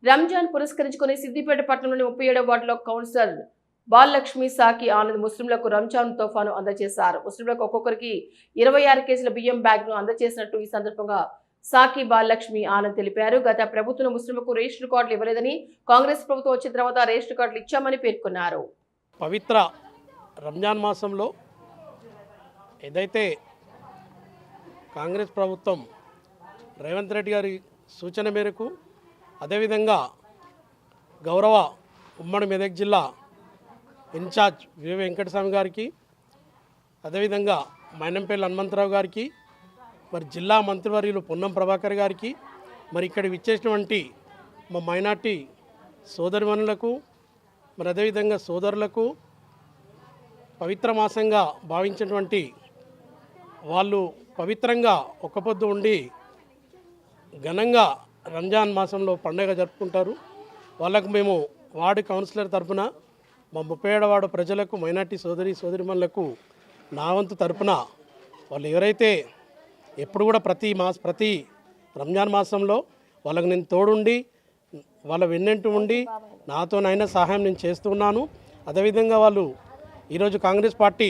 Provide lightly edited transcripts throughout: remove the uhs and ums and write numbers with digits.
రంజాన్ పురస్కరించుకుని సిద్దిపేట పట్టణంలోని 37వ వార్డులో కౌన్సిలర్ బాలలక్ష్మి సాకి ఆనంద్ ముస్లింలకు రంజాన్ తోఫాను అందజేశారు. ముస్లింలకు ఒక్కొక్కరికి 26 కేజీల బియ్యం బ్యాగ్ను అందజేసినట్టు ఈ సందర్భంగా సాకి బాలలక్ష్మి ఆనంద్ తెలిపారు. గత ప్రభుత్వం ముస్లింలకు రేషన్ కార్డులు ఇవ్వలేదని, కాంగ్రెస్ ప్రభుత్వం వచ్చిన తర్వాత రేషన్ కార్డులు ఇచ్చామని పేర్కొన్నారు. పవిత్ర రంజాన్ మాసంలో ఏదైతే కాంగ్రెస్ ప్రభుత్వం రేవంత్ రెడ్డి గారి సూచన మేరకు, అదేవిధంగా గౌరవ ఉమ్మడి మెదక్ జిల్లా ఇన్ఛార్జ్ వి వెంకటస్వామి గారికి, అదేవిధంగా మైనంపల్లి హనుమంతరావు గారికి, మరి జిల్లా మంత్రివర్యులు పొన్నం ప్రభాకర్ గారికి, మరి ఇక్కడ విచ్చేసినటువంటి మా మైనార్టీ సోదరిమణులకు, మరి అదేవిధంగా సోదరులకు, పవిత్ర మాసంగా భావించినటువంటి వాళ్ళు పవిత్రంగా ఒక్కపొద్దు ఉండి ఘనంగా రంజాన్ మాసంలో పండుగ జరుపుకుంటారు. వాళ్ళకు మేము వార్డు కౌన్సిలర్ తరఫున మా 37వ వార్డు ప్రజలకు, మైనార్టీ సోదరిమణులకు నా వంతు తరఫున వాళ్ళు ఎవరైతే ఎప్పుడు కూడా ప్రతి రంజాన్ మాసంలో వాళ్ళకు నేను తోడుండి వాళ్ళ వెన్నెంటూ ఉండి నాతోనైనా సహాయం నేను చేస్తున్నాను. అదేవిధంగా వాళ్ళు ఈరోజు కాంగ్రెస్ పార్టీ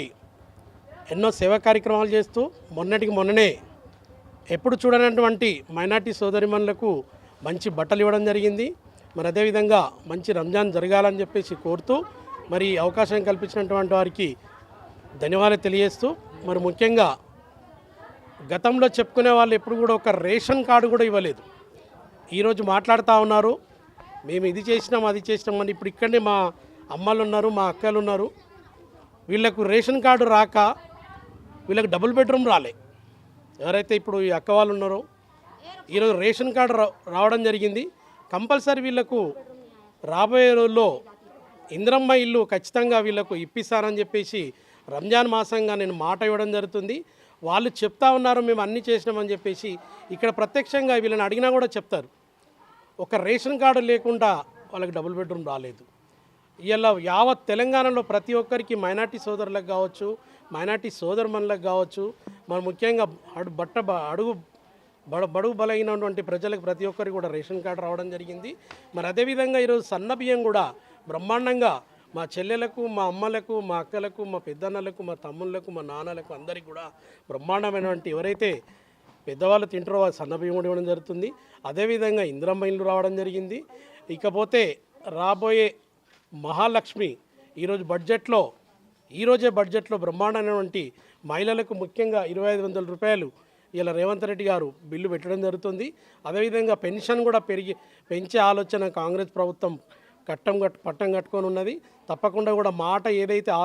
ఎన్నో సేవా కార్యక్రమాలు చేస్తూ మొన్ననే ఎప్పుడు చూడనటువంటి మైనార్టీ సోదరిమణులకు మంచి బట్టలు ఇవ్వడం జరిగింది. మరి అదేవిధంగా మంచి రంజాన్ జరగాలని చెప్పేసి కోరుతూ, మరి అవకాశం కల్పించినటువంటి వారికి ధన్యవాదాలు తెలియజేస్తూ, మరి ముఖ్యంగా గతంలో చెప్పుకునే వాళ్ళు ఎప్పుడు కూడా ఒక రేషన్ కార్డు కూడా ఇవ్వలేదు. ఈరోజు మాట్లాడుతూ ఉన్నారు, మేము ఇది చేసినాం అది చేసినాం అని. ఇప్పుడు ఇక్కడనే మా అమ్మలు ఉన్నారు, మా అక్కలు ఉన్నారు, వీళ్ళకు రేషన్ కార్డు రాక వీళ్ళకి డబుల్ బెడ్రూమ్ రాలే. ఎవరైతే ఇప్పుడు ఈ అక్క వాళ్ళు ఉన్నారో ఈరోజు రేషన్ కార్డు రావడం జరిగింది. కంపల్సరీ వీళ్ళకు రాబోయే రోజుల్లో ఇందిరమ్మ ఇల్లు ఖచ్చితంగా వీళ్ళకు ఇప్పిస్తారని చెప్పేసి రంజాన్ మాసంగా నేను మాట ఇవ్వడం జరుగుతుంది. వాళ్ళు చెప్తా ఉన్నారు మేము అన్నీ చేసినామని చెప్పేసి. ఇక్కడ ప్రత్యక్షంగా వీళ్ళని అడిగినా కూడా చెప్తారు, ఒక రేషన్ కార్డు లేకుండా వాళ్ళకి డబుల్ బెడ్రూమ్ రాలేదు. ఇలా యావత్ తెలంగాణలో ప్రతి ఒక్కరికి, మైనార్టీ సోదరులకు కావచ్చు, మైనార్టీ సోదరుమణులకు కావచ్చు, మరి ముఖ్యంగా బడుగు బలైనటువంటి ప్రజలకు ప్రతి ఒక్కరికి కూడా రేషన్ కార్డు రావడం జరిగింది. మరి అదేవిధంగా ఈరోజు సన్న బియ్యం కూడా బ్రహ్మాండంగా మా చెల్లెలకు, మా అమ్మలకు, మా అక్కలకు, మా పెద్దన్నలకు, మా తమ్ముళ్ళకు, మా నాన్నలకు అందరికీ కూడా బ్రహ్మాండమైనటువంటి ఎవరైతే పెద్దవాళ్ళు తింటారో వాళ్ళు సన్న బియ్యం కూడా ఇవ్వడం జరుగుతుంది. అదేవిధంగా ఇందిరమ్మ ఇల్లు రావడం జరిగింది. ఇకపోతే రాబోయే మహాలక్ష్మి ఈరోజే బడ్జెట్లో బ్రహ్మాండమైనటువంటి మహిళలకు ముఖ్యంగా 2500 రూపాయలు ఇలా రేవంత్ రెడ్డి గారు బిల్లు పెట్టడం జరుగుతుంది. అదేవిధంగా పెన్షన్ కూడా పెంచే ఆలోచన కాంగ్రెస్ ప్రభుత్వం పట్టం కట్టుకొని ఉన్నది. తప్పకుండా కూడా మాట ఏదైతే